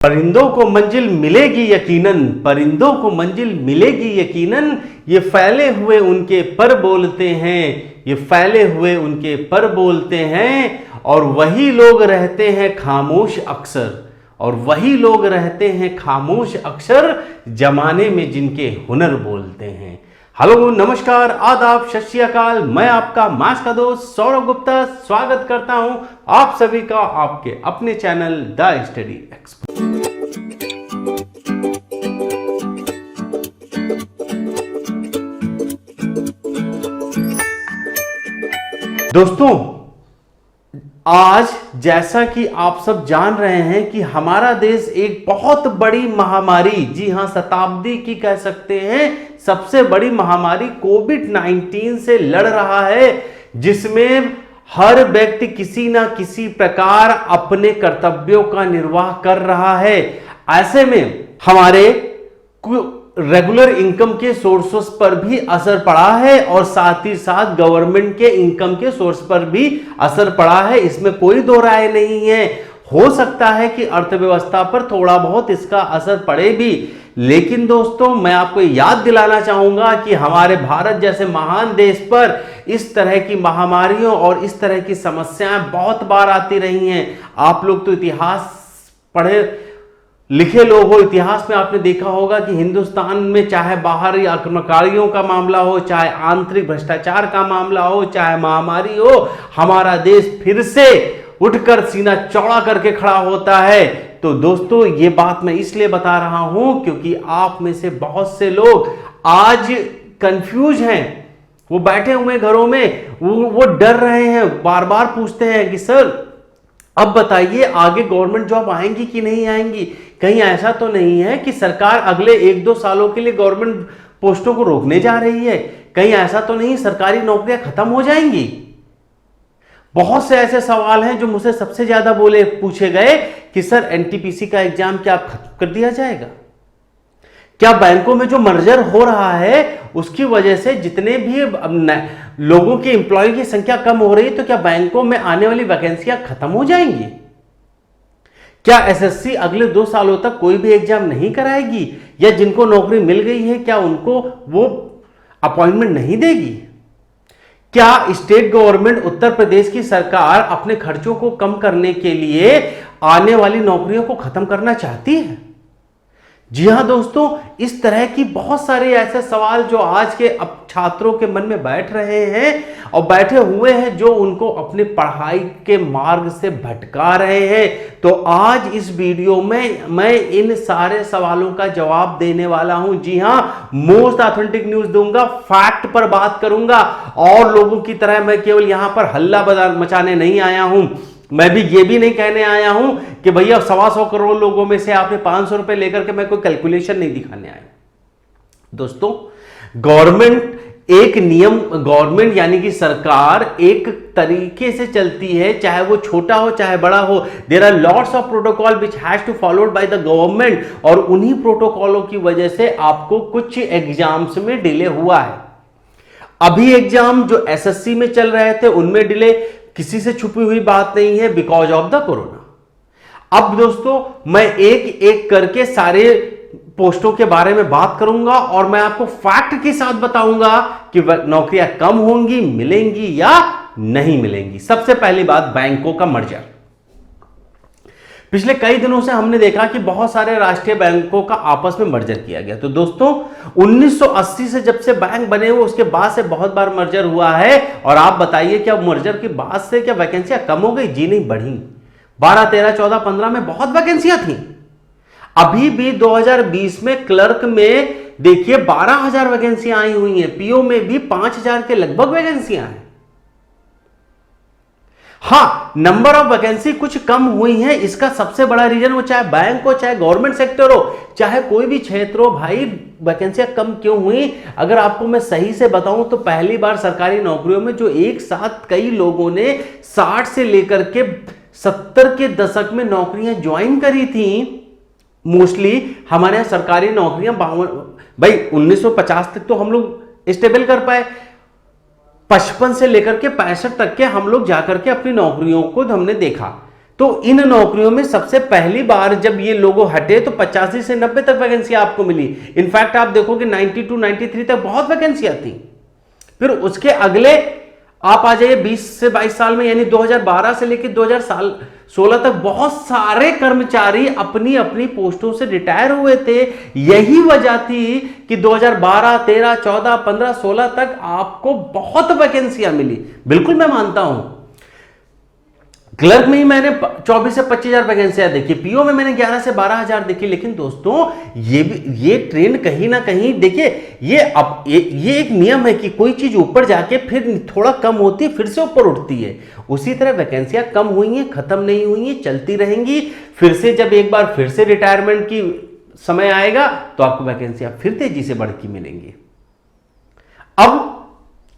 परिंदों को मंजिल मिलेगी यकीनन, परिंदों को मंजिल मिलेगी यकीनन, ये फैले हुए उनके पर बोलते हैं, ये फैले हुए उनके पर बोलते हैं, और वही लोग रहते हैं खामोश अक्सर, और वही लोग रहते हैं खामोश अक्सर, जमाने में जिनके हुनर बोलते हैं। हेलो, नमस्कार, आदाब, सत श्री अकाल। मैं आपका मैथ्स का दोस्त सौरभ गुप्ता स्वागत करता हूं आप सभी का आपके अपने चैनल द स्टडी एक्सपर्ट। दोस्तों, आज जैसा कि आप सब जान रहे हैं कि हमारा देश एक बहुत बड़ी महामारी, जी हां, शताब्दी की कह सकते हैं सबसे बड़ी महामारी कोविड-19 से लड़ रहा है, जिसमें हर व्यक्ति किसी ना किसी प्रकार अपने कर्तव्यों का निर्वाह कर रहा है। ऐसे में हमारे रेगुलर इनकम के सोर्सेस पर भी असर पड़ा है और साथ ही साथ गवर्नमेंट के इनकम के सोर्स पर भी असर पड़ा है, इसमें कोई दो राय नहीं है। हो सकता है कि अर्थव्यवस्था पर थोड़ा बहुत इसका असर पड़े भी, लेकिन दोस्तों मैं आपको याद दिलाना चाहूंगा कि हमारे भारत जैसे महान देश पर इस तरह की महामारियों और इस तरह की समस्याएं बहुत बार आती रही हैं। आप लोग तो इतिहास पढ़े लिखे लोग हो, इतिहास में आपने देखा होगा कि हिंदुस्तान में चाहे बाहरी आक्रमणकारियों का मामला हो, चाहे आंतरिक भ्रष्टाचार का मामला हो, चाहे महामारी हो, हमारा देश फिर से उठकर सीना चौड़ा करके खड़ा होता है। तो दोस्तों, ये बात मैं इसलिए बता रहा हूं क्योंकि आप में से बहुत से लोग आज कंफ्यूज हैं, वो बैठे हुए घरों में, वो डर रहे हैं, बार बार पूछते हैं कि सर अब बताइए आगे गवर्नमेंट जॉब आएंगी कि नहीं आएंगी। कहीं ऐसा तो नहीं है कि सरकार अगले 1-2 सालों के लिए गवर्नमेंट पोस्टों को रोकने जा रही है? कहीं ऐसा तो नहीं सरकारी नौकरियां खत्म हो जाएंगी? बहुत से ऐसे सवाल हैं जो मुझसे सबसे ज्यादा पूछे गए कि सर एनटीपीसी का एग्जाम क्या खत्म कर दिया जाएगा? क्या बैंकों में जो मर्जर हो रहा है उसकी वजह से जितने भी लोगों की एम्प्लॉय की संख्या कम हो रही है, तो क्या बैंकों में आने वाली वैकेंसियां खत्म हो जाएंगी? क्या एसएससी अगले 2 सालों तक कोई भी एग्जाम नहीं कराएगी? या जिनको नौकरी मिल गई है क्या उनको वो अपॉइंटमेंट नहीं देगी? क्या स्टेट गवर्नमेंट, उत्तर प्रदेश की सरकार अपने खर्चों को कम करने के लिए आने वाली नौकरियों को खत्म करना चाहती है? जी हां दोस्तों, इस तरह की बहुत सारे ऐसे सवाल जो आज के अब छात्रों के मन में बैठ रहे हैं और बैठे हुए हैं, जो उनको अपनी पढ़ाई के मार्ग से भटका रहे हैं। तो आज इस वीडियो में मैं इन सारे सवालों का जवाब देने वाला हूं। जी हां, मोस्ट ऑथेंटिक न्यूज दूंगा, फैक्ट पर बात करूंगा, और लोगों की तरह मैं केवल यहां पर हल्ला मचाने नहीं आया हूं। मैं भी ये भी नहीं कहने आया हूं कि भैया 125 करोड़ लोगों में से आपने 500 रुपए लेकर के मैं कोई कैलकुलेशन नहीं दिखाने आया। दोस्तों, गवर्नमेंट यानी कि सरकार एक तरीके से चलती है, चाहे वो छोटा हो चाहे बड़ा हो। There are lots of protocol which has to followed by the government, और उन्हीं प्रोटोकॉलों की वजह से आपको कुछ एग्जाम्स में डिले हुआ है। अभी एग्जाम जो एसएससी में चल रहे थे उनमें डिले किसी से छुपी हुई बात नहीं है, बिकॉज ऑफ द कोरोना। अब दोस्तों, मैं एक एक करके सारे पोस्टों के बारे में बात करूंगा और मैं आपको फैक्ट के साथ बताऊंगा कि नौकरियां कम होंगी, मिलेंगी या नहीं मिलेंगी। सबसे पहली बात, बैंकों का मर्जर। पिछले कई दिनों से हमने देखा कि बहुत सारे राष्ट्रीय बैंकों का आपस में मर्जर किया गया। तो दोस्तों, 1980 से जब से बैंक बने हुए उसके बाद से बहुत बार मर्जर हुआ है, और आप बताइए क्या मर्जर के बाद से क्या वैकेंसियां कम हो गई? जी नहीं, बढ़ी। 12, 13, 14, 15 में बहुत वैकेंसियां थी। अभी भी 2020 में क्लर्क में देखिए 12,000 वैकेंसियां आई हुई हैं, पीओ में भी 5,000 के लगभग वैकेंसियां हैं। हां, नंबर ऑफ वैकेंसी कुछ कम हुई है, इसका सबसे बड़ा रीजन, वो चाहे बैंक हो, चाहे गवर्नमेंट सेक्टर हो, चाहे कोई भी क्षेत्र हो, भाई वैकेंसियां कम क्यों हुई? अगर आपको मैं सही से बताऊं तो पहली बार सरकारी नौकरियों में जो एक साथ कई लोगों ने 60 से लेकर के 70 के दशक में नौकरियां ज्वाइन करी थी, मोस्टली हमारे यहां सरकारी नौकरियां 1950 तक तो हम लोग स्टेबल कर पाए, 55 से लेकर के 65 तक के हम लोग जाकर के अपनी नौकरियों को हमने देखा। तो इन नौकरियों में सबसे पहली बार जब ये लोगों हटे तो 85 से 90 तक वैकेंसी आपको मिली। इनफैक्ट आप देखोगे 92 93 तक बहुत वैकेंसियां थी। फिर उसके अगले आप आ जाइए 20 से 22 साल में, यानी 2012 से लेकर 2016 तक बहुत सारे कर्मचारी अपनी अपनी पोस्टों से रिटायर हुए थे। यही वजह थी कि 2012, 13, 14, 15, 16 तक आपको बहुत वैकेंसियां मिली। बिल्कुल मैं मानता हूं, क्लर्क में ही मैंने 24 से 25,000 वैकेंसियां देखी, पीओ में मैंने 11 से 12,000 देखी। लेकिन दोस्तों ये ट्रेंड कहीं ना कहीं देखिए, ये एक नियम है कि कोई चीज ऊपर जाके फिर थोड़ा कम होती है, फिर से ऊपर उठती है। उसी तरह वैकेंसियां कम हुई हैं, खत्म नहीं हुई हैं, चलती रहेंगी। फिर से जब एक बार फिर से रिटायरमेंट की समय आएगा तो आपको वैकेंसियां फिर तेजी से बढ़ के मिलेंगी। अब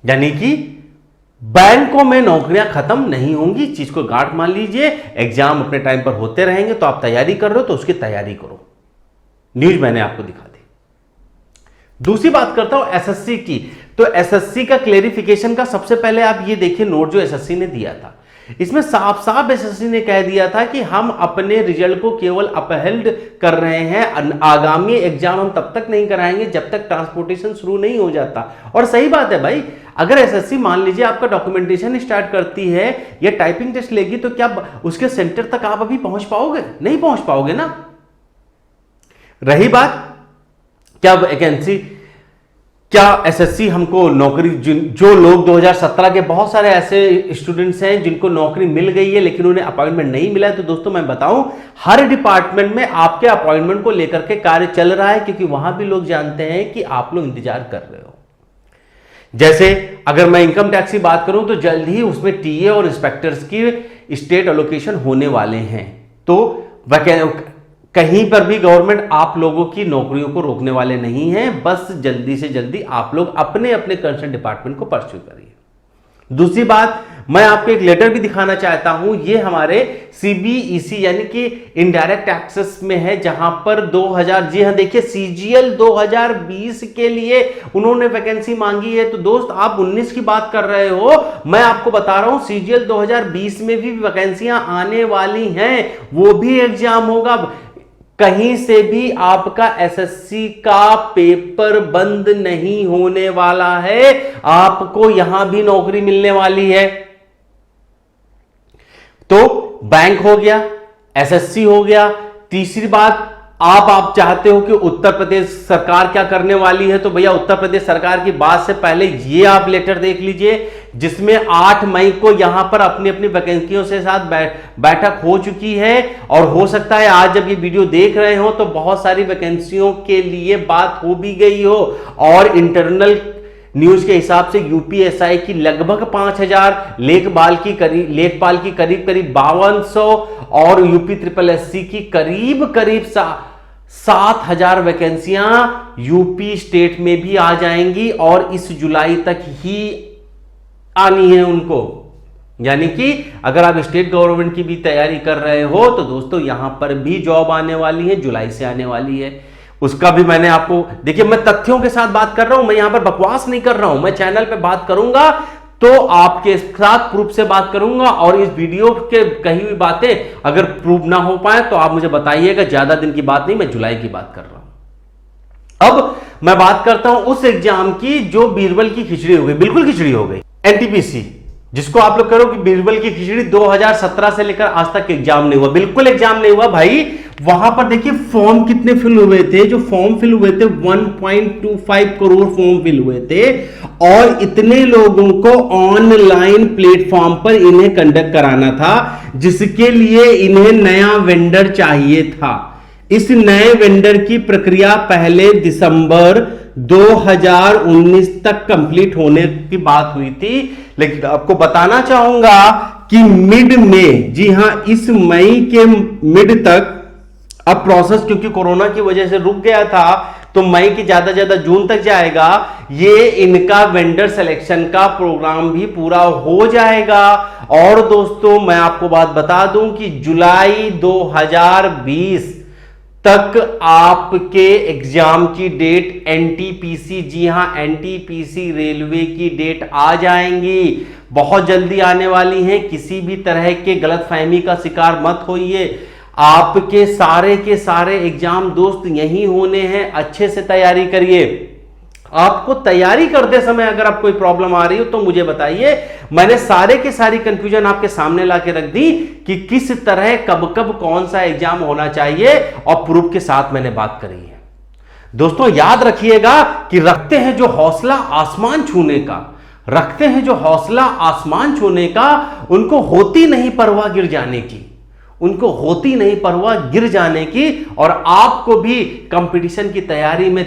यानी कि बैंकों में नौकरियां खत्म नहीं होंगी, चीज को गांठ मान लीजिए। एग्जाम अपने टाइम पर होते रहेंगे, तो आप तैयारी कर रहे हो तो उसकी तैयारी करो। न्यूज मैंने आपको दिखा दी। दूसरी बात करता हूं एसएससी की। तो एसएससी का क्लेरिफिकेशन का सबसे पहले आप ये देखिए नोट जो एसएससी ने दिया था, इसमें साफ साफ एसएससी ने कह दिया था कि हम अपने रिजल्ट को केवल अपहेल्ड कर रहे हैं, आगामी एग्जाम हम तब तक नहीं कराएंगे जब तक ट्रांसपोर्टेशन शुरू नहीं हो जाता। और सही बात है भाई, अगर एसएससी मान लीजिए आपका डॉक्यूमेंटेशन स्टार्ट करती है या टाइपिंग टेस्ट लेगी, तो क्या उसके सेंटर तक आप अभी पहुंच पाओगे? नहीं पहुंच पाओगे ना। रही बात क्या वैकेंसी, क्या एसएससी हमको नौकरी, जो लोग 2017 के बहुत सारे ऐसे स्टूडेंट्स हैं जिनको नौकरी मिल गई है लेकिन उन्हें अपॉइंटमेंट नहीं मिला है, तो दोस्तों मैं बताऊं हर डिपार्टमेंट में आपके अपॉइंटमेंट को लेकर के कार्य चल रहा है, क्योंकि वहां भी लोग जानते हैं कि आप लोग इंतजार कर रहे हो। जैसे अगर मैं इनकम टैक्स की बात करूं तो जल्द ही उसमें टीए और इंस्पेक्टर्स की स्टेट एलोकेशन होने वाले हैं। तो कहीं पर भी गवर्नमेंट आप लोगों की नौकरियों को रोकने वाले नहीं है। बस जल्दी से जल्दी आप लोग अपने अपने कंसर्न डिपार्टमेंट को परस्यू करिए। दूसरी बात, मैं आपको एक लेटर भी दिखाना चाहता हूं। ये हमारे सीबीईसी यानी कि इनडायरेक्ट टैक्सेस में है, जहां पर 2000, जी हां देखिए, सीजीएल 2020 के लिए उन्होंने वैकेंसी मांगी है। तो दोस्त आप 19 की बात कर रहे हो, मैं आपको बता रहा हूं सीजीएल 2020 में भी वैकेंसियां आने वाली हैं, वो भी एग्जाम होगा। कहीं से भी आपका एसएससी का पेपर बंद नहीं होने वाला है, आपको यहां भी नौकरी मिलने वाली है। तो बैंक हो गया, एसएससी हो गया। तीसरी बात, आप चाहते हो कि उत्तर प्रदेश सरकार क्या करने वाली है, तो भैया उत्तर प्रदेश सरकार की बात से पहले ये आप लेटर देख लीजिए, जिसमें 8 मई को यहां पर अपनी अपनी वैकेंसियों से साथ बैठक हो चुकी है। और हो सकता है आज जब ये वीडियो देख रहे हो तो बहुत सारी वैकेंसियों के लिए बात हो भी गई हो। और इंटरनल न्यूज के हिसाब से यूपीएसआई की लगभग 5000, लेखपाल की करीब 5200 और यूपी ट्रिपल एससी की करीब 7000 वैकेंसियां यूपी स्टेट में भी आ जाएंगी और इस जुलाई तक ही आनी है उनको। यानी कि अगर आप स्टेट गवर्नमेंट की भी तैयारी कर रहे हो तो दोस्तों यहां पर भी जॉब आने वाली है, जुलाई से आने वाली है। उसका भी मैंने आपको, देखिए मैं तथ्यों के साथ बात कर रहा हूं, मैं यहां पर बकवास नहीं कर रहा हूं। मैं चैनल पे बात करूंगा तो आपके साथ प्रूफ से बात करूंगा, और इस वीडियो के कही हुई बातें अगर प्रूफ ना हो पाए तो आप मुझे बताइएगा। ज्यादा दिन की बात नहीं, मैं जुलाई की बात कर रहा हूं। अब मैं बात करता हूं उस एग्जाम की जो बीरबल की खिचड़ी हो गई, बिल्कुल खिचड़ी हो गई। एनटीपीसी, जिसको आप लोग करो कि बीरबल की खिचड़ी, 2017 से लेकर आज तक एग्जाम नहीं हुआ, बिल्कुल एग्जाम नहीं हुआ भाई। वहां पर देखिए फॉर्म कितने फिल हुए थे, जो फॉर्म फिल हुए थे 1.25 करोड़ फॉर्म फिल हुए थे, और इतने लोगों को ऑनलाइन प्लेटफॉर्म पर इन्हें कंडक्ट कराना था, जिसके लिए इन्हें नया वेंडर चाहिए था। इस नए वेंडर की प्रक्रिया पहले दिसंबर 2019 तक कंप्लीट होने की बात हुई थी। लेकिन आपको बताना चाहूंगा कि मिड में, जी हां इस मई के मिड तक, अब प्रोसेस क्योंकि कोरोना की वजह से रुक गया था तो मई की ज्यादा जून तक जाएगा, ये इनका वेंडर सिलेक्शन का प्रोग्राम भी पूरा हो जाएगा। और दोस्तों मैं आपको बात बता दूं कि जुलाई 2020 तक आपके एग्जाम की डेट एनटीपीसी, जी हां एनटीपीसी रेलवे की डेट आ जाएंगी, बहुत जल्दी आने वाली हैं। किसी भी तरह के गलतफहमी का शिकार मत होइए। आपके सारे के सारे एग्जाम दोस्त यही होने हैं, अच्छे से तैयारी करिए। आपको तैयारी करते समय अगर आप कोई प्रॉब्लम आ रही हो तो मुझे बताइए, मैंने सारे के सारी कंफ्यूजन आपके सामने लाके रख दी कि किस तरह कब कब कौन सा एग्जाम होना चाहिए, और प्रूफ के साथ मैंने बात करी है। दोस्तों याद रखिएगा कि रखते हैं जो हौसला आसमान छूने का, रखते हैं जो हौसला आसमान छूने का, उनको होती नहीं परवाह गिर जाने की, उनको होती नहीं परवाह गिर जाने की। और आपको भी कंपटीशन की तैयारी में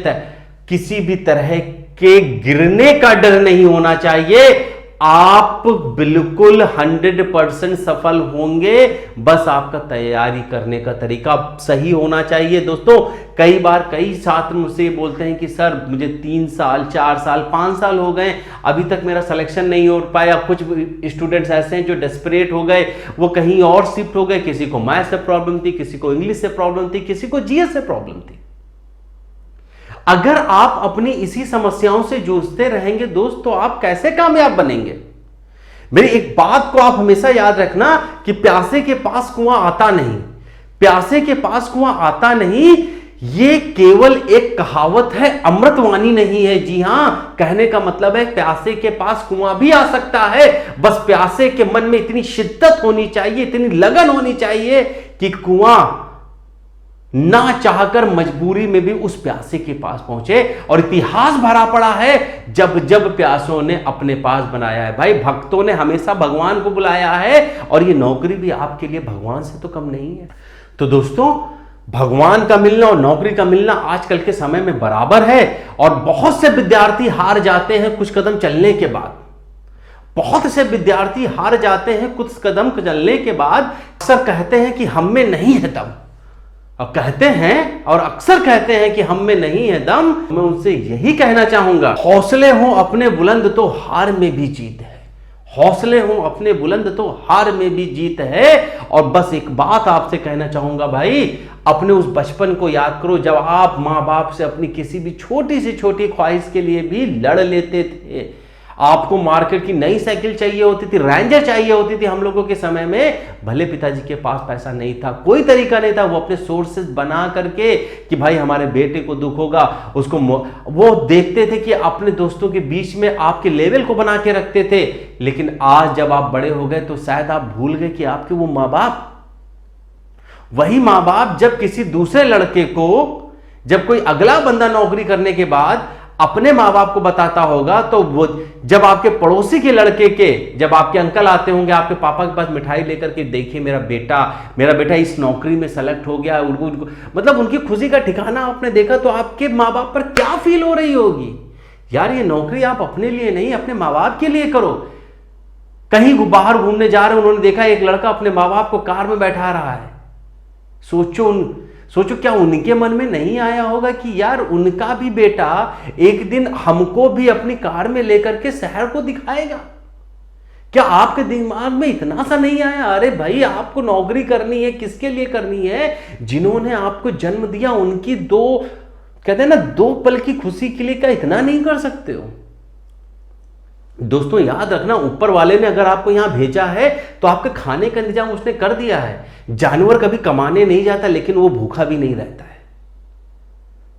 किसी भी तरह के गिरने का डर नहीं होना चाहिए। आप बिल्कुल 100% सफल होंगे, बस आपका तैयारी करने का तरीका सही होना चाहिए। दोस्तों कई बार कई छात्र मुझसे बोलते हैं कि सर मुझे 3 साल 4 साल 5 साल हो गए, अभी तक मेरा सिलेक्शन नहीं हो पाया। कुछ स्टूडेंट्स ऐसे हैं जो डेस्परेट हो गए, वो कहीं और शिफ्ट हो गए, किसी को मैथ से प्रॉब्लम थी, किसी को इंग्लिश से प्रॉब्लम थी, किसी को जीएस से प्रॉब्लम थी। अगर आप अपनी इसी समस्याओं से जूझते रहेंगे दोस्त, तो आप कैसे कामयाब बनेंगे? मेरी एक बात को आप हमेशा याद रखना कि प्यासे के पास कुआं आता नहीं, प्यासे के पास कुआं आता नहीं, ये केवल एक कहावत है, अमृतवाणी नहीं है। जी हां, कहने का मतलब है प्यासे के पास कुआं भी आ सकता है, बस प्यासे के मन में इतनी शिद्दत होनी चाहिए, इतनी लगन होनी चाहिए कि कुआं ना चाहकर मजबूरी में भी उस प्यासे के पास पहुंचे। और इतिहास भरा पड़ा है जब जब प्यासों ने अपने पास बनाया है। भाई भक्तों ने हमेशा भगवान को बुलाया है, और ये नौकरी भी आपके लिए भगवान से तो कम नहीं है। तो दोस्तों भगवान का मिलना और नौकरी का मिलना आजकल के समय में बराबर है। और बहुत से विद्यार्थी हार जाते हैं कुछ कदम चलने के बाद, बहुत से विद्यार्थी हार जाते हैं कुछ कदम चलने के बाद। अक्सर कहते हैं कि हम में नहीं है दम, अब कहते हैं और अक्सर कहते हैं कि हम में नहीं है दम। मैं उनसे यही कहना चाहूंगा, हौसले हो अपने बुलंद तो हार में भी जीत है, हौसले हो अपने बुलंद तो हार में भी जीत है। और बस एक बात आपसे कहना चाहूंगा भाई, अपने उस बचपन को याद करो जब आप माँ बाप से अपनी किसी भी छोटी से छोटी ख्वाहिश के लिए भी लड़ लेते थे। आपको मार्केट की नई साइकिल चाहिए होती थी, रेंजर चाहिए होती थी हम लोगों के समय में, भले पिताजी के पास पैसा नहीं था, कोई तरीका नहीं था, वो अपने सोर्सेज बना करके कि भाई हमारे बेटे को दुख होगा, उसको वो देखते थे कि अपने दोस्तों के बीच में आपके लेवल को बना के रखते थे। लेकिन आज जब आप बड़े हो गए तो शायद आप भूल गए कि आपके वो माँ बाप, वही माँ बाप जब किसी दूसरे लड़के को, जब कोई अगला बंदा नौकरी करने के बाद अपने माँ बाप को बताता होगा, तो वो जब आपके पड़ोसी के लड़के के, जब आपके अंकल आते होंगे आपके पापा के पास मिठाई लेकर के, देखिए मेरा बेटा इस नौकरी में सेलेक्ट हो गया, उनको मतलब उनकी खुशी का ठिकाना आपने देखा, तो आपके माँ बाप पर क्या फील हो रही होगी? यार ये नौकरी आप अपने लिए नहीं अपने माँ बाप के लिए करो। कहीं बाहर घूमने जा रहे, उन्होंने देखा एक लड़का अपने माँ बाप को कार में बैठा रहा है, सोचो क्या उनके मन में नहीं आया होगा कि यार उनका भी बेटा एक दिन हमको भी अपनी कार में लेकर के शहर को दिखाएगा? क्या आपके दिमाग में इतना सा नहीं आया? अरे भाई आपको नौकरी करनी है, किसके लिए करनी है? जिन्होंने आपको जन्म दिया उनकी कहते हैं ना, 2 पल की खुशी के लिए क्या इतना नहीं कर सकते हो? दोस्तों याद रखना, ऊपर वाले ने अगर आपको यहां भेजा है तो आपके खाने का इंतजाम उसने कर दिया है। जानवर कभी कमाने नहीं जाता, लेकिन वो भूखा भी नहीं रहता है।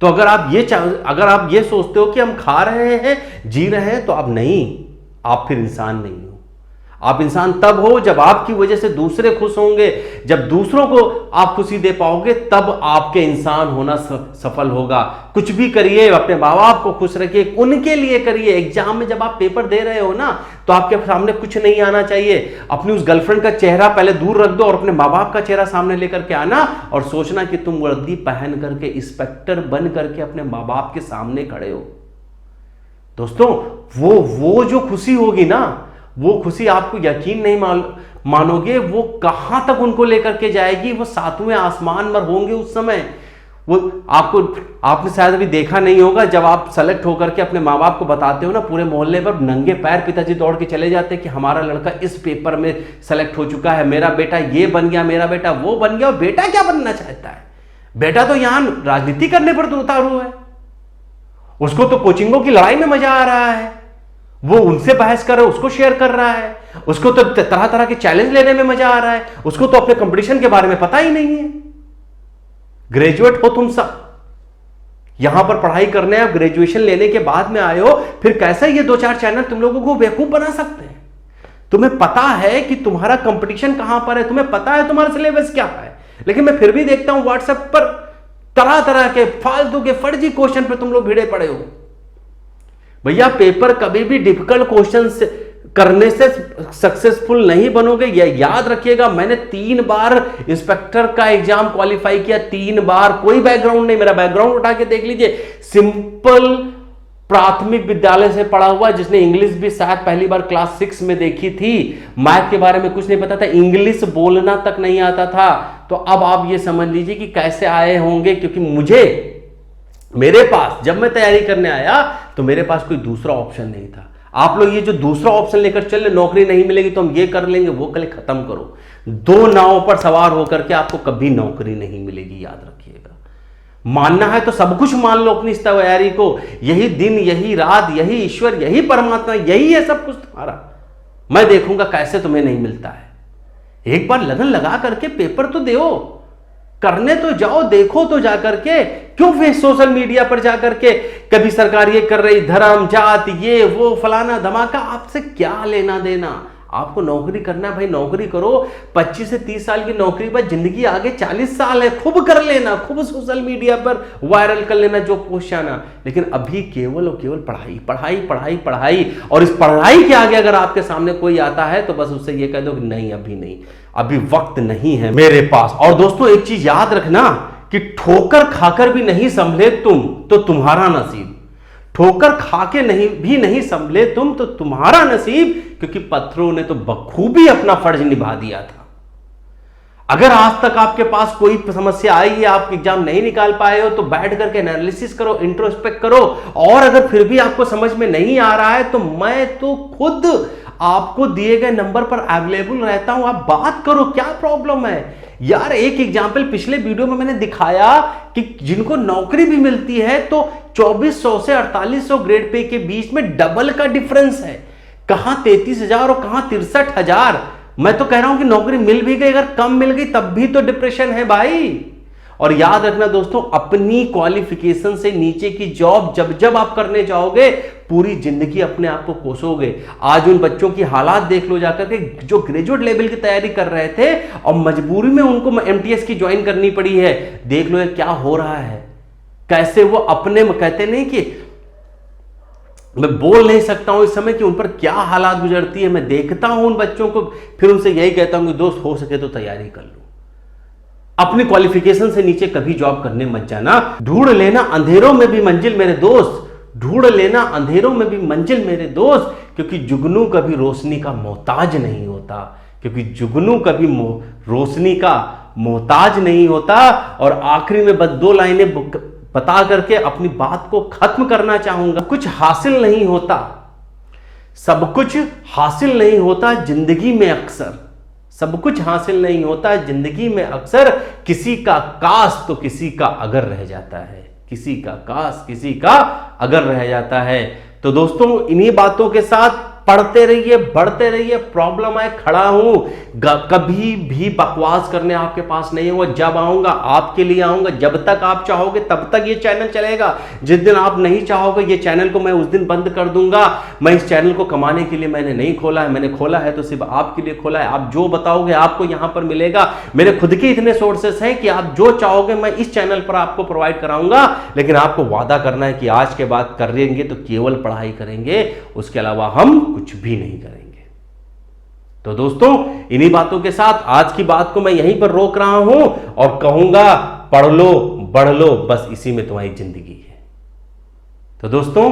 तो अगर आप ये सोचते हो कि हम खा रहे हैं, जी रहे हैं, तो आप फिर इंसान नहीं हो। आप इंसान तब हो जब आपकी वजह से दूसरे खुश होंगे, जब दूसरों को आप खुशी दे पाओगे, तब आपके इंसान होना सफल होगा। कुछ भी करिए, अपने माँ बाप को खुश रखिए, उनके लिए करिए। एग्जाम में जब आप पेपर दे रहे हो ना, तो आपके सामने कुछ नहीं आना चाहिए। अपनी उस गर्लफ्रेंड का चेहरा पहले दूर रख दो और अपने माँ बाप का चेहरा सामने लेकर के आना, और सोचना कि तुम वर्दी पहन करके इंस्पेक्टर बन करके अपने माँ बाप के सामने खड़े हो। दोस्तों वो जो खुशी होगी ना, वो खुशी आपको यकीन नहीं मानोगे वो कहां तक उनको लेकर के जाएगी। वो 7वें आसमान पर होंगे उस समय। वो आपने शायद अभी देखा नहीं होगा, जब आप सेलेक्ट होकर के अपने माँ बाप को बताते हो ना, पूरे मोहल्ले पर नंगे पैर पिताजी दौड़ के चले जाते हैं कि हमारा लड़का इस पेपर में सेलेक्ट हो चुका है, मेरा बेटा ये बन गया, मेरा बेटा वो बन गया। और बेटा क्या बनना चाहता है? बेटा तो यहां राजनीति करने पर तो उतारू है, उसको तो कोचिंगों की लड़ाई में मजा आ रहा है, वो उनसे बहस कर रहा है, उसको शेयर कर रहा है, उसको तो तरह तरह के चैलेंज लेने में मजा आ रहा है, उसको तो अपने कंपटीशन के बारे में पता ही नहीं है। ग्रेजुएट हो तुम सब, यहां पर पढ़ाई करने, आप ग्रेजुएशन लेने के बाद में आए हो, फिर कैसे ये 2-4 चैनल तुम लोगों को बेवकूफ बना सकते हैं? तुम्हें पता है कि तुम्हारा कंपटीशन कहां पर है, तुम्हें पता है तुम्हारा सिलेबस क्या है, लेकिन मैं फिर भी देखता हूं व्हाट्सएप पर तरह तरह के फालतू के फर्जी क्वेश्चन पर तुम लोग भिड़े पड़े हो। भैया पेपर कभी भी डिफिकल्ट क्वेश्चन करने से सक्सेसफुल नहीं बनोगे, यह याद रखिएगा। मैंने 3 बार इंस्पेक्टर का एग्जाम क्वालिफाई किया, 3 बार, कोई बैकग्राउंड नहीं, मेरा बैकग्राउंड उठा के देख लीजिए, सिंपल प्राथमिक विद्यालय से पढ़ा हुआ, जिसने इंग्लिश भी शायद पहली बार क्लास 6 में देखी थी, मैथ के बारे में कुछ नहीं पता था, इंग्लिश बोलना तक नहीं आता था। तो अब आप ये समझ लीजिए कि कैसे आए होंगे, क्योंकि मेरे पास जब मैं तैयारी करने आया तो मेरे पास कोई दूसरा ऑप्शन नहीं था। आप लोग ये जो दूसरा ऑप्शन लेकर चले, नौकरी नहीं मिलेगी तो हम ये कर लेंगे, वो कल खत्म करो। 2 नावों पर सवार होकर के आपको कभी नौकरी नहीं मिलेगी, याद रखिएगा। मानना है तो सब कुछ मान लो अपनी इस तैयारी को, यही दिन, यही रात, यही ईश्वर, यही परमात्मा, यही है सब कुछ तुम्हारा। मैं देखूंगा कैसे तुम्हें नहीं मिलता है। एक बार लगन लगा करके पेपर तो दो, करने तो जाओ, देखो तो जाकर के, क्यों फिर सोशल मीडिया पर जाकर के कभी सरकार ये कर रही, धर्म जात ये वो फलाना धमाका, आपसे क्या लेना देना? आपको नौकरी करना है भाई, नौकरी करो। 25 से 30 साल की नौकरी पर जिंदगी आगे 40 साल है, खूब कर लेना, खूब सोशल मीडिया पर वायरल कर लेना जो पोस्ट आना, लेकिन अभी केवल और केवल पढ़ाई पढ़ाई पढ़ाई पढ़ाई। और इस पढ़ाई के आगे अगर आपके सामने कोई आता है तो बस उससे ये कह दो कि नहीं, अभी नहीं, अभी वक्त नहीं है मेरे पास। और दोस्तों एक चीज याद रखना कि ठोकर खाकर भी नहीं संभले तुम तो तुम्हारा नसीब, ठोकर खाके नहीं संभले तुम तो तुम्हारा नसीब, क्योंकि पत्थरों ने तो बखूबी अपना फर्ज निभा दिया था। अगर आज तक आपके पास कोई समस्या आई है, आप एग्जाम नहीं निकाल पाए हो, तो बैठ करके एनालिसिस करो, इंट्रोस्पेक्ट करो, और अगर फिर भी आपको समझ में नहीं आ रहा है तो मैं तो खुद आपको दिए गए नंबर पर अवेलेबल रहता हूं, आप बात करो, क्या प्रॉब्लम है यार। एक एग्जाम्पल पिछले वीडियो में मैंने दिखाया कि जिनको नौकरी भी मिलती है तो 2400 से 4800 ग्रेड पे के बीच में डबल का डिफरेंस है, कहां 33,000 और कहां 63,000। मैं तो कह रहा हूं कि नौकरी मिल भी गई, अगर कम मिल गई तब भी तो डिप्रेशन है भाई। और याद रखना दोस्तों, अपनी क्वालिफिकेशन से नीचे की जॉब जब जब आप करने जाओगे, पूरी जिंदगी अपने आप को कोसोगे। आज उन बच्चों की हालात देख लो जाकर के, जो ग्रेजुएट लेवल की तैयारी कर रहे थे और मजबूरी में उनको एमटीएस की ज्वाइन करनी पड़ी है। देख लो ये क्या हो रहा है, कैसे वो अपने कहते नहीं कि मैं बोल नहीं सकता हूं इस समय कि उन पर क्या हालात गुजरती है। मैं देखता हूं उन बच्चों को, फिर उनसे यही कहता हूं कि दोस्त हो सके तो तैयारी कर लो, अपनी क्वालिफिकेशन से नीचे कभी जॉब करने मत जाना। ढूंढ लेना अंधेरों में भी मंजिल मेरे दोस्त, ढूंढ लेना अंधेरों में भी मंजिल मेरे दोस्त, क्योंकि जुगनू कभी रोशनी का मोहताज नहीं होता, क्योंकि जुगनू कभी रोशनी का मोहताज नहीं होता। और आखिरी में बस 2 लाइनें बता करके अपनी बात को खत्म करना चाहूंगा। कुछ हासिल नहीं होता, सब कुछ हासिल नहीं होता जिंदगी में अक्सर, सब कुछ हासिल नहीं होता जिंदगी में अक्सर, किसी का काश तो किसी का अगर रह जाता है, किसी का काश किसी का अगर रह जाता है। तो दोस्तों इन्हीं बातों के साथ पढ़ते रहिए, बढ़ते रहिए। प्रॉब्लम है, खड़ा हूं, कभी भी बकवास करने आपके पास नहीं होगा। जब आऊंगा आपके लिए आऊंगा, जब तक आप चाहोगे तब तक ये चैनल चलेगा। जिस दिन आप नहीं चाहोगे ये चैनल को मैं उस दिन बंद कर दूंगा। मैं इस चैनल को कमाने के लिए मैंने नहीं खोला है, मैंने खोला है तो सिर्फ आपके लिए खोला है। आप जो बताओगे आपको यहां पर मिलेगा। मेरे खुद के इतने सोर्सेस हैं कि आप जो चाहोगे मैं इस चैनल पर आपको प्रोवाइड कराऊंगा, लेकिन आपको वादा करना है कि आज के बाद करेंगे तो केवल पढ़ाई करेंगे, उसके अलावा हम कुछ भी नहीं करेंगे। तो दोस्तों इन्हीं बातों के साथ आज की बात को मैं यहीं पर रोक रहा हूं और कहूंगा पढ़ लो, बढ़ लो, बस इसी में तुम्हारी जिंदगी है। तो दोस्तों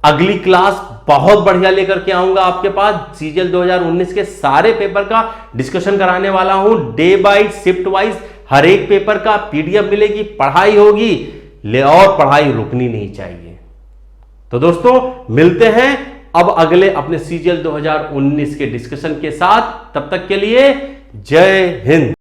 अगली क्लास बहुत बढ़िया लेकर के आऊंगा आपके पास। सीजीएल 2019 के सारे पेपर का डिस्कशन कराने वाला हूं, डे बाय शिफ्ट वाइज हर एक पेपर का पीडीएफ मिलेगी, पढ़ाई होगी और पढ़ाई रुकनी नहीं चाहिए। तो दोस्तों मिलते हैं अब अगले अपने सीजीएल 2019 के डिस्कशन के साथ। तब तक के लिए जय हिंद।